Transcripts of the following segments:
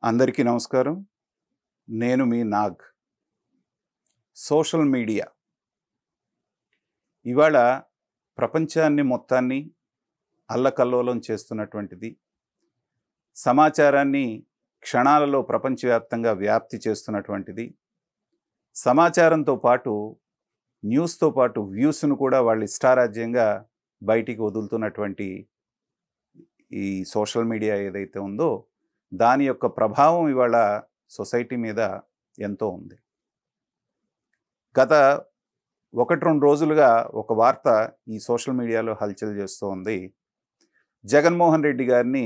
అందరికీ నమస్కారం. నేను మీ నాగ్. సోషల్ మీడియా ఇవాళ ప్రపంచాన్ని మొత్తాన్ని అల్లకల్లోలం చేస్తున్నటువంటిది. సమాచారాన్ని క్షణాలలో ప్రపంచవ్యాప్తంగా వ్యాప్తి చేస్తున్నటువంటిది. సమాచారంతో పాటు న్యూస్‌తో పాటు వ్యూస్‌ను కూడా వాళ్ళు ఇష్టారాజ్యంగా బయటికి వదులుతున్నటువంటి ఈ సోషల్ మీడియా ఏదైతే ఉందో దాని యొక్క ప్రభావం ఇవాళ సొసైటీ మీద ఎంతో ఉంది. గత 1-2 రోజులుగా ఒక వార్త ఈ సోషల్ మీడియాలో హల్చల్ చేస్తూ ఉంది. జగన్మోహన్ రెడ్డి గారిని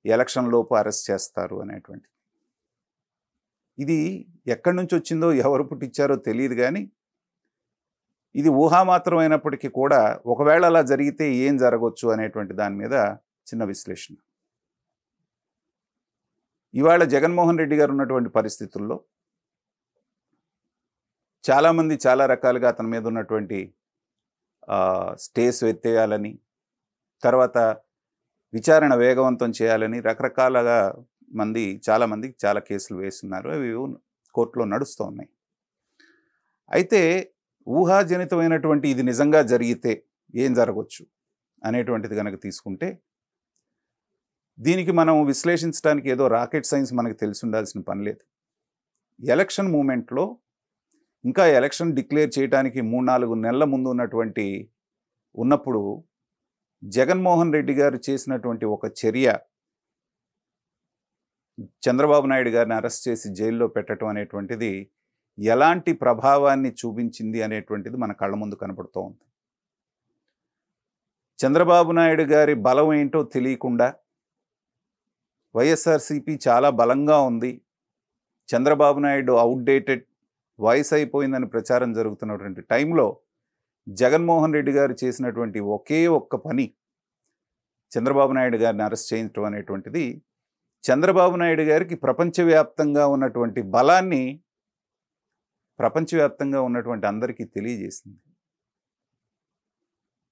ఎలక్షన్ లోపు అరెస్ట్ చేస్తారు అనేటువంటిది. ఇది ఎక్కడి నుంచి వచ్చిందో ఎవరు పుట్టించారో తెలియదు కానీ ఇది ఊహామాత్రమైనప్పటికీ కూడా ఒకవేళ అలా జరిగితే ఏం జరగవచ్చు అనేటువంటి దాని మీద చిన్న విశ్లేషణ. ఇవాళ జగన్మోహన్ రెడ్డి గారు ఉన్నటువంటి పరిస్థితుల్లో చాలామంది చాలా రకాలుగా అతని మీద ఉన్నటువంటి స్టేస్ ఎత్తేయాలని, తర్వాత విచారణ వేగవంతం చేయాలని రకరకాలుగా చాలామంది చాలా కేసులు వేస్తున్నారు. అవి కోర్టులో నడుస్తూ ఉన్నాయి. అయితే ఊహాజనితమైనటువంటి ఇది నిజంగా జరిగితే ఏం జరగవచ్చు అనేటువంటిది కనుక తీసుకుంటే దీనికి మనం విశ్లేషించడానికి ఏదో రాకెట్ సైన్స్ మనకు తెలిసి ఉండాల్సిన పని లేదు. ఎలక్షన్ మూమెంట్లో ఇంకా ఎలక్షన్ డిక్లేర్ చేయడానికి 3-4 నెలల ముందు ఉన్నప్పుడు జగన్మోహన్ రెడ్డి గారు చేసినటువంటి ఒక చర్య చంద్రబాబు నాయుడు గారిని అరెస్ట్ చేసి జైల్లో పెట్టడం అనేటువంటిది ఎలాంటి ప్రభావాన్ని చూపించింది అనేటువంటిది మన కళ్ళ ముందు కనబడుతూ ఉంది. చంద్రబాబు నాయుడు గారి బలం ఏంటో తెలియకుండా వైఎస్ఆర్సీపీ చాలా బలంగా ఉంది, చంద్రబాబు నాయుడు అవుట్డేటెడ్ వాయిస్ అయిపోయిందని ప్రచారం జరుగుతున్నటువంటి టైంలో జగన్మోహన్ రెడ్డి గారు చేసినటువంటి ఒకే ఒక్క పని చంద్రబాబు నాయుడు గారిని అరెస్ట్ చేయించడం అనేటువంటిది చంద్రబాబు నాయుడు గారికి ప్రపంచవ్యాప్తంగా ఉన్నటువంటి బలాన్ని ప్రపంచవ్యాప్తంగా ఉన్నటువంటి అందరికీ తెలియజేసింది.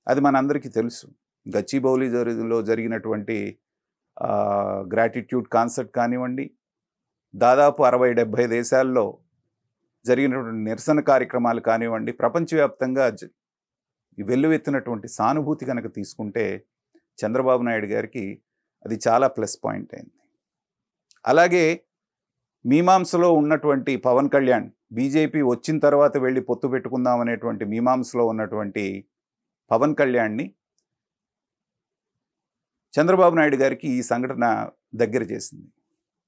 అది మనందరికీ తెలుసు. గచ్చిబౌలిలో జరిగినటువంటి గ్రాటిట్యూడ్ కాన్సర్ట్ కానివ్వండి, దాదాపు 60-70 దేశాల్లో జరిగినటువంటి నిరసన కార్యక్రమాలు కానివ్వండి, ప్రపంచవ్యాప్తంగా వెల్లువెత్తినటువంటి సానుభూతి కనుక తీసుకుంటే చంద్రబాబు నాయుడు గారికి అది చాలా ప్లస్ పాయింట్ అయింది. అలాగే మీమాంసలో ఉన్నటువంటి పవన్ కళ్యాణ్ బీజేపీ వచ్చిన తర్వాత వెళ్ళి పొత్తు పెట్టుకుందాం అనేటువంటి మీమాంసలో ఉన్నటువంటి పవన్ కళ్యాణ్ని చంద్రబాబు నాయుడు గారికి ఈ సంఘటన దగ్గర చేసింది.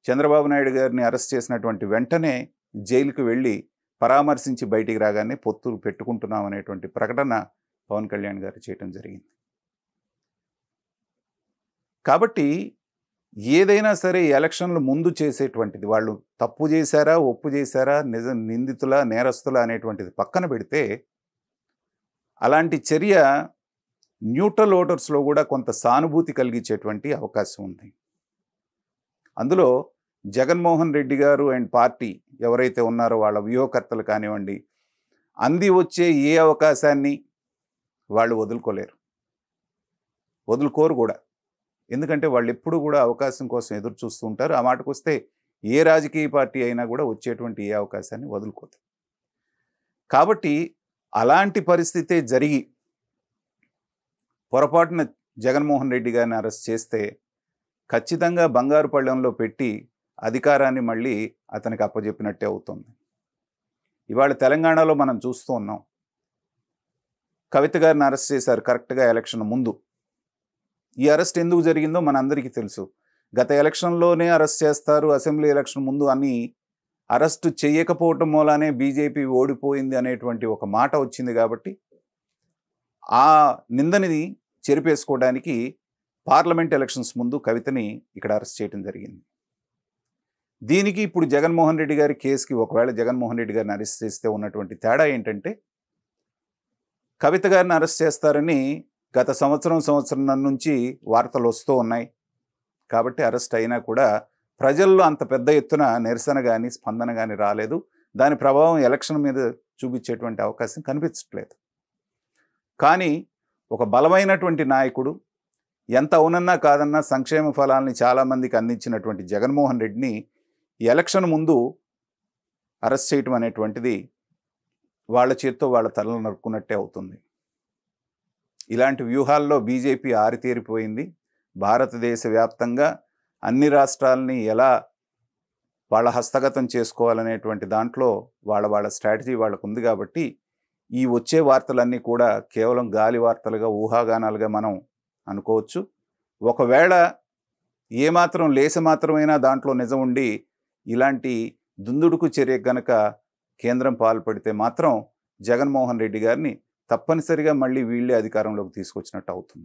చంద్రబాబు నాయుడు గారిని అరెస్ట్ చేసినటువంటి వెంటనే జైలుకు వెళ్ళి పరామర్శించి బయటికి రాగానే పొత్తులు పెట్టుకుంటున్నాం అనేటువంటి ప్రకటన పవన్ కళ్యాణ్ గారు చేయటం జరిగింది. కాబట్టి ఏదైనా సరే ఎలక్షన్లు ముందు చేసేటువంటిది వాళ్ళు తప్పు చేశారా, ఒప్పు చేశారా, నిందితుల నేరస్తుల అనేటువంటిది పక్కన పెడితే అలాంటి చర్య న్యూట్రల్ ఓటర్స్లో కూడా కొంత సానుభూతి కలిగించేటువంటి అవకాశం ఉంది. అందులో జగన్మోహన్ రెడ్డి గారు అండ్ పార్టీ ఎవరైతే ఉన్నారో వాళ్ళ వ్యూహకర్తలు కానివ్వండి, అంది వచ్చే ఏ అవకాశాన్ని వాళ్ళు వదులుకోరు కూడా. ఎందుకంటే వాళ్ళు ఎప్పుడు కూడా అవకాశం కోసం ఎదురు చూస్తూ ఉంటారు. ఆ మాటకు వస్తే ఏ రాజకీయ పార్టీ అయినా కూడా వచ్చేటువంటి ఏ అవకాశాన్ని వదులుకోదు. కాబట్టి అలాంటి పరిస్థితే జరిగి పొరపాటున జగన్మోహన్ రెడ్డి గారిని అరెస్ట్ చేస్తే ఖచ్చితంగా బంగారు పళ్ళెంలో పెట్టి అధికారాన్ని మళ్ళీ అతనికి అప్పజెప్పినట్టే అవుతుంది. ఇవాళ తెలంగాణలో మనం చూస్తూ ఉన్నాం. కవిత గారిని అరెస్ట్ చేశారు కరెక్ట్గా ఎలక్షన్ ముందు. ఈ అరెస్ట్ ఎందుకు జరిగిందో మనందరికీ తెలుసు. గత ఎలక్షన్లోనే అరెస్ట్ చేస్తారు, అసెంబ్లీ ఎలక్షన్ ముందు అని అరెస్టు చేయకపోవటం మూలానే బీజేపీ ఓడిపోయింది అనేటువంటి ఒక మాట వచ్చింది. కాబట్టి ఆ నిందని చెరిపేసుకోవడానికి పార్లమెంట్ ఎలక్షన్స్ ముందు కవితని ఇక్కడ అరెస్ట్ చేయడం జరిగింది. దీనికి ఇప్పుడు జగన్మోహన్ రెడ్డి గారి కేసుకి ఒకవేళ జగన్మోహన్ రెడ్డి గారిని అరెస్ట్ చేస్తే ఉన్నటువంటి తేడా ఏంటంటే కవిత గారిని అరెస్ట్ చేస్తారని గత సంవత్సరం నుంచి వార్తలు వస్తూ ఉన్నాయి. కాబట్టి అరెస్ట్ అయినా కూడా ప్రజల్లో అంత పెద్ద ఎత్తున నిరసన కానీ స్పందన కానీ రాలేదు. దాని ప్రభావం ఎలక్షన్ మీద చూపించేటువంటి అవకాశం కనిపించట్లేదు. కానీ ఒక బలమైనటువంటి నాయకుడు ఎంత అవునన్నా కాదన్నా సంక్షేమ ఫలాల్ని చాలామందికి అందించినటువంటి జగన్మోహన్ రెడ్డిని ఎలక్షన్ ముందు అరెస్ట్ చేయటం అనేటువంటిది వాళ్ళ చేత్తో వాళ్ళ తలలు నరుక్కున్నట్టే అవుతుంది. ఇలాంటి వ్యూహాల్లో బీజేపీ ఆరితేరిపోయింది. భారతదేశ వ్యాప్తంగా అన్ని రాష్ట్రాలని ఎలా వాళ్ళ హస్తగతం చేసుకోవాలనేటువంటి దాంట్లో వాళ్ళ స్ట్రాటజీ వాళ్ళకు ఉంది కాబట్టి ఈ వచ్చే వార్తలన్నీ కూడా కేవలం గాలి వార్తలుగా, ఊహాగానాలుగా మనం అనుకోవచ్చు. ఒకవేళ ఏమాత్రం లేశమాత్రమైనా దాంట్లో నిజం ఉండి ఇలాంటి దుందుడుకు చర్య గనక కేంద్రం పాల్పడితే మాత్రం జగన్మోహన్ రెడ్డి గారిని తప్పనిసరిగా మళ్ళీ వీళ్ళే అధికారంలోకి తీసుకొచ్చినట్టు అవుతుంది.